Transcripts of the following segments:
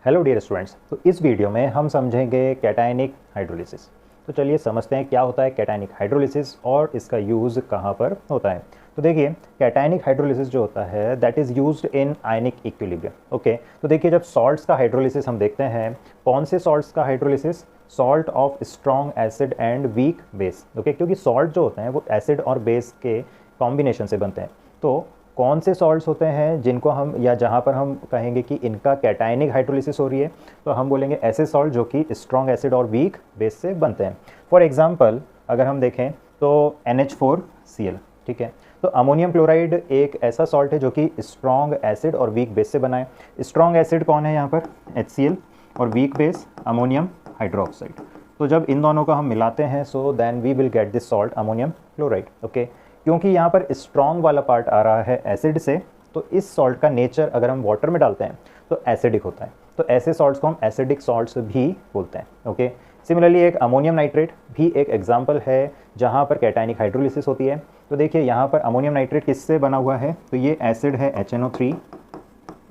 Hello dear students. तो इस video में हम समझेंगे कैटायनिक हाइड्रोलिसिस। तो चलिए समझते हैं क्या होता है कैटायनिक हाइड्रोलिसिस और इसका यूज़ कहाँ पर होता है। तो देखिए कैटायनिक हाइड्रोलिसिस जो होता है that is used in ionic equilibrium. Okay, तो देखिए जब सॉल्ट्स का हाइड्रोलिसिस हम देखते हैं, कौन से सॉल्ट्स का hydrolysis? Salt of strong acid and weak base. Okay, क्योंकि सॉल्ट जो होते हैं वो एसिड और बेस के कॉम्बिनेशन से बनते हैं। तो कौन से सॉल्ट्स होते हैं जिनको हम या जहाँ पर हम कहेंगे कि इनका कैटायनिक हाइड्रोलिसिस हो रही है, तो हम बोलेंगे ऐसे सॉल्ट जो कि स्ट्रॉन्ग एसिड और वीक बेस से बनते हैं। फॉर एग्जांपल अगर हम देखें तो NH4Cl, ठीक है। तो अमोनियम क्लोराइड एक ऐसा सॉल्ट है जो कि स्ट्रॉन्ग एसिड और वीक बेस से बना है। स्ट्रॉन्ग एसिड कौन है यहाँ पर? HCl, और वीक बेस अमोनियम हाइड्रोक्साइड। तो जब इन दोनों को हम मिलाते हैं so then we will get this salt ammonium chloride. Okay, क्योंकि यहाँ पर स्ट्रॉन्ग वाला पार्ट आ रहा है एसिड से, तो इस सॉल्ट का नेचर अगर हम वाटर में डालते हैं तो एसिडिक होता है। तो ऐसे सॉल्ट्स को हम एसिडिक सॉल्ट्स भी बोलते हैं। ओके, सिमिलरली एक अमोनियम नाइट्रेट भी एक एग्जांपल है जहाँ पर कैटायनिक हाइड्रोलिसिस होती है। तो देखिए यहाँ पर अमोनियम नाइट्रेट किससे बना हुआ है? तो ये एसिड है HNO3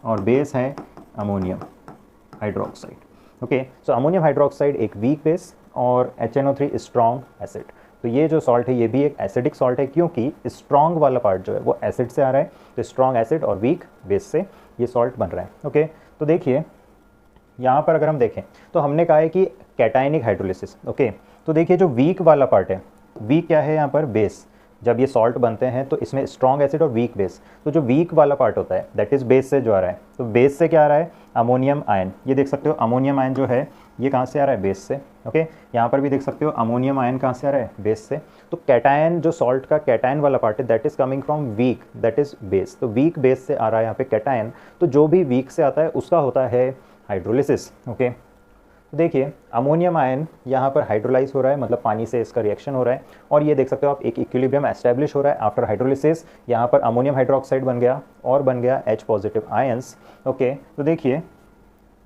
और बेस है ammonium hydroxide. Okay, so ammonium hydroxide एक वीक बेस और HNO3 स्ट्रॉन्ग एसिड। तो ये जो सॉल्ट है ये भी एक एसिडिक सॉल्ट है, क्योंकि स्ट्रॉन्ग वाला पार्ट जो है वो एसिड से आ रहा है। तो स्ट्रॉन्ग एसिड और वीक बेस से ये सॉल्ट बन रहा है। ओके, तो देखिए यहाँ पर अगर हम देखें तो हमने कहा है कि कैटायनिक हाइड्रोलिसिस। ओके, तो देखिए जो वीक वाला पार्ट है, वीक क्या है यहाँ पर? बेस। जब ये सॉल्ट बनते हैं तो इसमें स्ट्रॉन्ग एसिड और वीक बेस। तो जो वीक वाला पार्ट होता है दैट इज़ बेस से जो आ रहा है, तो बेस से क्या आ रहा है? Ammonium ion. ये देख सकते हो अमोनियम आयन जो है ये कहाँ से आ रहा है? बेस से। ओके, यहाँ पर भी देख सकते हो अमोनियम आयन कहाँ से आ रहा है? बेस से। तो कैटायन जो सॉल्ट का कैटायन वाला पार्ट है that is coming from weak, that is base. तो वीक बेस से आ रहा है यहाँ पे कैटायन। तो जो भी वीक से आता है उसका होता है हाइड्रोलिसिस। ओके, तो देखिए अमोनियम आयन यहाँ पर हाइड्रोलाइज हो रहा है, मतलब पानी से इसका रिएक्शन हो रहा है, और ये देख सकते हो आप एक इक्विलिब्रियम एस्टेब्लिश हो रहा है आफ्टर हाइड्रोलिसिस। यहाँ पर अमोनियम हाइड्रोक्साइड बन गया और बन गया H पॉजिटिव आयंस। ओके, तो देखिए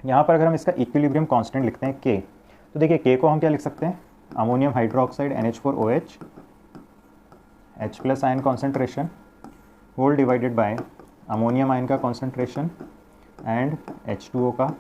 यहाँ पर अगर हम इसका इक्विलिब्रियम कांस्टेंट लिखते हैं K, तो देखिए K को हम क्या लिख सकते हैं? Ammonium hydroxide NH4OH H plus ion concentration whole divided by ammonium ion का कॉन्सेंट्रेशन एंड H2O का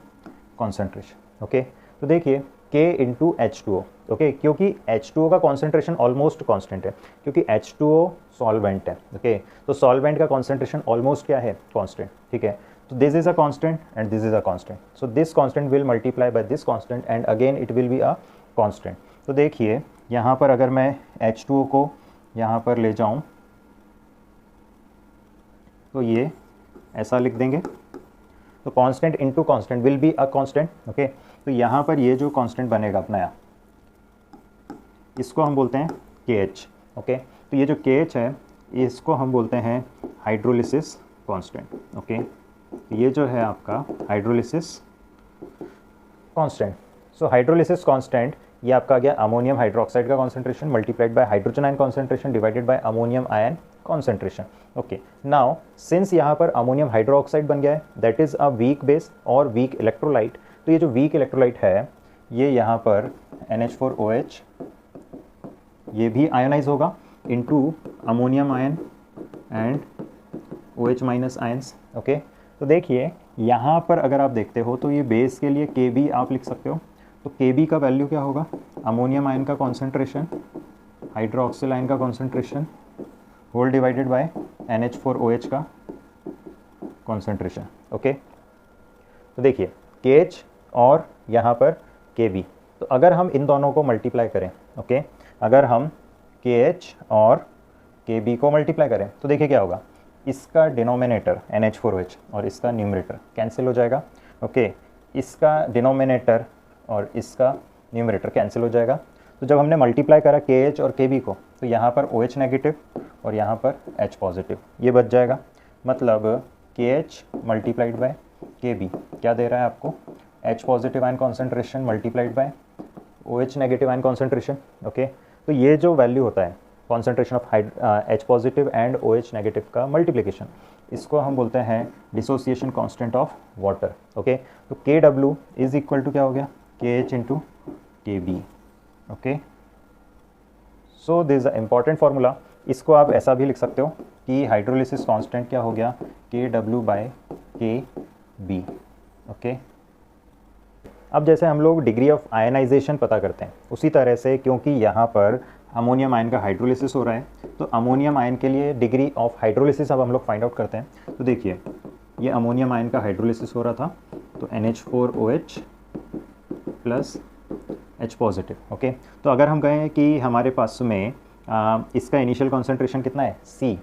कॉन्सेंट्रेशन। ओके, तो देखिए K इंटू H2O। ओके, क्योंकि H2O का कॉन्सेंट्रेशन ऑलमोस्ट कांस्टेंट है, क्योंकि H2O सॉल्वेंट है। ओके, तो सॉल्वेंट का कॉन्सेंट्रेशन ऑलमोस्ट क्या है? कांस्टेंट। ठीक है, तो this is a constant and this is a constant, so this constant will multiply by this constant and again it will be a constant. तो देखिए यहाँ पर अगर मैं H2O को यहाँ पर ले जाऊँ तो ये ऐसा लिख देंगे, तो constant into constant will be a constant. Okay, तो यहाँ पर ये जो कांस्टेंट बनेगा अपना इसको हम बोलते हैं KH। ओके, तो ये जो KH है इसको हम बोलते हैं हाइड्रोलिसिस कांस्टेंट। ओके, ये जो है आपका हाइड्रोलिसिस कांस्टेंट। सो हाइड्रोलिसिस कांस्टेंट ये आपका आ गया अमोनियम हाइड्रोक्साइड का concentration multiplied by hydrogen ion concentration divided by ammonium ion concentration. Okay, now since यहाँ पर अमोनियम हाइड्रोक्साइड बन गया है that is a weak base और वीक इलेक्ट्रोलाइट। तो ये जो वीक इलेक्ट्रोलाइट है ये यहाँ पर NH4OH ये भी आयोनाइज होगा into ammonium ion and OH minus ions. Okay, तो देखिए यहाँ पर अगर आप देखते हो तो ये बेस के लिए Kb आप लिख सकते हो। तो Kb का वैल्यू क्या होगा? अमोनियम आयन का कॉन्सेंट्रेशन हाइड्रोक्सिल आयन का concentration whole divided by NH4OH का कॉन्सेंट्रेशन। ओके, तो देखिए KH और यहाँ पर Kb, तो अगर हम इन दोनों को मल्टीप्लाई करें, ओके, अगर हम KH और Kb को मल्टीप्लाई करें तो देखिए क्या होगा? इसका डिनोमिनेटर NH4OH और इसका न्यूमरेटर कैंसिल हो जाएगा। ओके, इसका डिनोमिनेटर और इसका न्यूमरेटर कैंसिल हो जाएगा। तो जब हमने मल्टीप्लाई करा KH और Kb को तो यहाँ पर OH नेगेटिव और यहाँ पर H पॉजिटिव ये बच जाएगा। मतलब KH मल्टीप्लाइड बाय Kb क्या दे रहा है आपको? H positive ion concentration multiplied by OH negative ion concentration. Okay, तो ये जो वैल्यू होता है concentration of H positive and OH negative का मल्टीप्लिकेशन, इसको हम बोलते हैं dissociation constant of water. Okay, तो KW इज इक्वल टू क्या हो गया? KH into KB। Okay, so this is a important formula. इसको आप ऐसा भी लिख सकते हो कि हाइड्रोलिसिस कांस्टेंट क्या हो गया? KW bye KB। ओके, अब जैसे हम लोग डिग्री ऑफ आयनाइजेशन पता करते हैं, उसी तरह से क्योंकि यहाँ पर अमोनियम आयन का हाइड्रोलिसिस हो रहा है, तो अमोनियम आयन के लिए डिग्री ऑफ हाइड्रोलिसिस अब हम लोग फाइंड आउट करते हैं। तो देखिए ये अमोनियम आयन का हाइड्रोलिसिस हो रहा था, तो NH4OH plus H positive. Okay, तो अगर हम कहें कि हमारे पास में इसका इनिशियल कॉन्सेंट्रेशन कितना है C,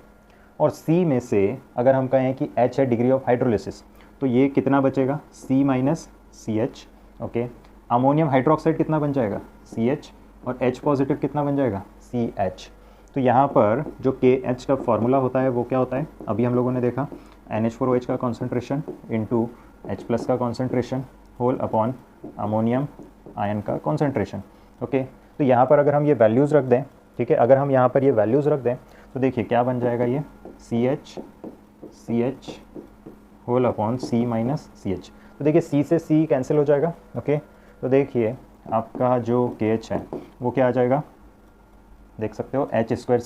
और C में से अगर हम कहें कि H है डिग्री ऑफ हाइड्रोलिसिस, तो ये कितना बचेगा C minus CH। Okay, ammonium hydroxide कितना बन जाएगा CH, और H पॉजिटिव कितना बन जाएगा CH। तो यहाँ पर जो KH का फॉर्मूला होता है वो क्या होता है, अभी हम लोगों ने देखा NH4OH का कॉन्सेंट्रेशन इंटू H प्लस का concentration whole upon ammonium ion का कॉन्सेंट्रेशन। ओके, तो यहाँ पर अगर हम ये वैल्यूज़ रख दें, ठीक है, अगर हम यहाँ पर ये वैल्यूज़ रख दें तो देखिए क्या बन जाएगा, ये CH whole upon C minus CH। तो देखिए C से C कैंसिल हो जाएगा। ओके, तो देखिए आपका जो KH है वो क्या आ जाएगा, देख सकते हो H square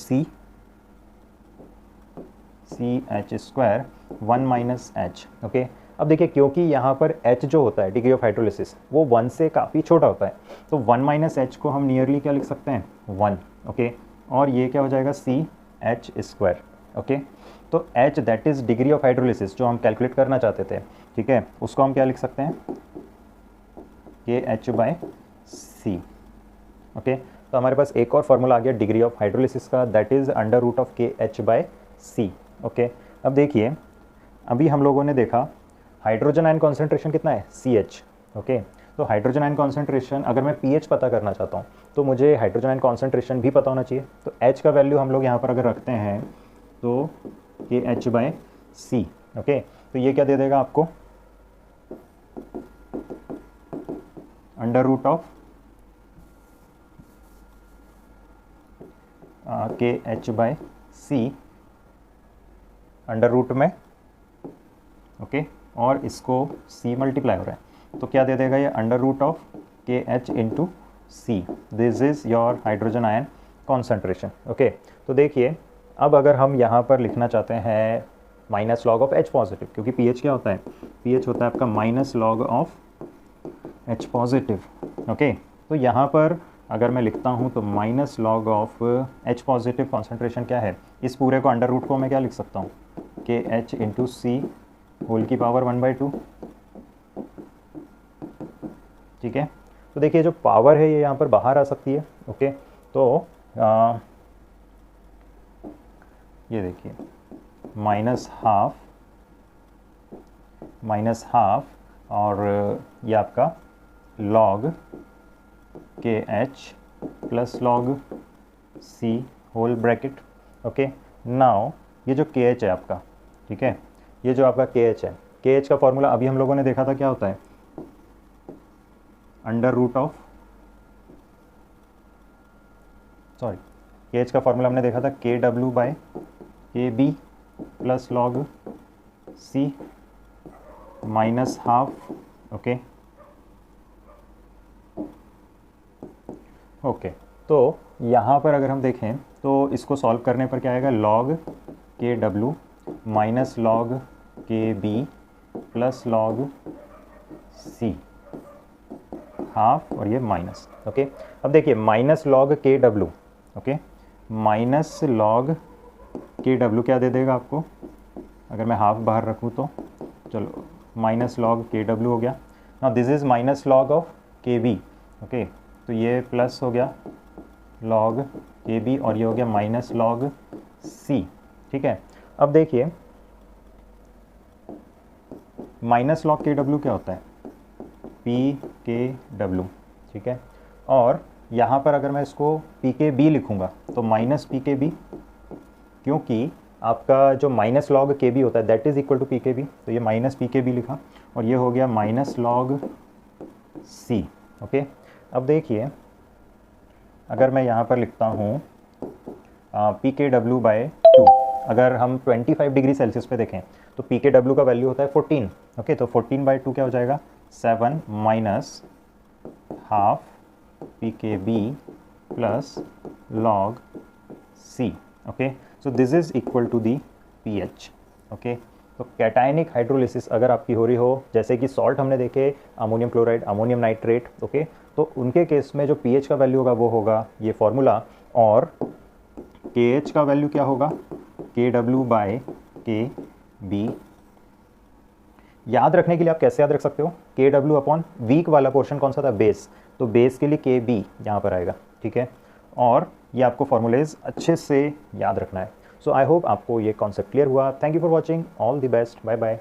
CH square 1 minus H। Okay, अब देखिए क्योंकि यहाँ पर H जो होता है डिग्री ऑफ हाइड्रोलिसिस वो 1 से काफ़ी छोटा होता है, तो 1 माइनस H को हम नियरली क्या लिख सकते हैं 1। ओके, और ये क्या हो जाएगा CH स्क्वायर। ओके, तो H that is degree of hydrolysis जो हम कैलकुलेट करना चाहते थे, ठीक है, उसको हम क्या लिख सकते हैं KH/C। ओके, तो हमारे पास एक और फार्मूला आ गया डिग्री ऑफ हाइड्रोलिसिस का, that is under root of KH/C। Okay, अब देखिए अभी हम लोगों ने देखा हाइड्रोजन आयन कॉन्सेंट्रेशन कितना है CH। ओके, तो हाइड्रोजन आयन कॉन्सेंट्रेशन अगर मैं pH पता करना चाहता हूँ तो मुझे हाइड्रोजन आयन कॉन्सेंट्रेशन भी पता होना चाहिए। तो H का वैल्यू हम लोग यहाँ पर अगर रखते हैं तो KH/C। ओके, तो ये क्या दे देगा आपको, under root of KH/C under root में। ओके, और इसको C मल्टीप्लाई हो रहा है तो क्या दे देगा ये under root of KH into C। This is your hydrogen ion concentration. Okay, तो देखिए अब अगर हम यहाँ पर लिखना चाहते हैं minus log of H positive, क्योंकि pH क्या होता है, pH होता है आपका minus log of H positive. Okay, तो यहाँ पर अगर मैं लिखता हूँ तो minus log of H positive concentration क्या है, इस पूरे को अंडर रूट को मैं क्या लिख सकता हूँ KH इंटू C होल की पावर 1/2। ठीक है, तो देखिए जो पावर है ये यहाँ पर बाहर आ सकती है। ओके, तो ये देखिए माइनस हाफ और ये आपका log KH plus log C whole bracket. Okay, now ये जो KH है आपका, ठीक है, ये जो आपका KH है, KH का फॉर्मूला अभी हम लोगों ने देखा था क्या होता है, अंडर रूट ऑफ KH का फॉर्मूला हमने देखा था KW/KB plus log C minus half. Okay, तो यहाँ पर अगर हम देखें तो इसको सॉल्व करने पर क्या आएगा, log KW minus log KB plus log C half और ये माइनस। ओके, अब देखिए minus log KW। Okay, minus log KW क्या दे देगा आपको, अगर मैं हाफ बाहर रखूँ तो चलो माइनस लॉग KW हो गया। Now this is minus log of KB। Okay, तो ये प्लस हो गया लॉग KB और ये हो गया माइनस लॉग C। ठीक है, अब देखिए माइनस लॉग KW क्या होता है PKW। ठीक है, और यहाँ पर अगर मैं इसको PKB लिखूँगा तो माइनस PKB, क्योंकि आपका जो माइनस लॉग KB होता है that is equal to PKB, तो ये माइनस PKB लिखा और ये हो गया माइनस लॉग C। ओके, अब देखिए अगर मैं यहाँ पर लिखता हूँ PKW/2, अगर हम 25 डिग्री सेल्सियस पे देखें तो PKW का वैल्यू होता है 14। ओके, तो 14/2 क्या हो जाएगा 7 minus half PKB plus log C। Okay, so this is equal to the pH। Okay, तो कैटायनिक हाइड्रोलिसिस अगर आपकी हो रही हो, जैसे कि सॉल्ट हमने देखे, ammonium chloride, ammonium nitrate, okay, तो उनके केस में जो पीएच का वैल्यू होगा वो होगा ये फॉर्मूला, और केएच का वैल्यू क्या होगा, KW/KB। याद रखने के लिए आप कैसे याद रख सकते हो, KW अपॉन वीक वाला पोर्शन कौन सा था, बेस, तो बेस के लिए KB यहाँ पर आएगा, ठीक है। और ये आपको फॉर्मूलेज अच्छे से याद रखना है। सो आई होप आपको ये कॉन्सेप्ट क्लियर हुआ। Thank you for watching, all the best, bye bye.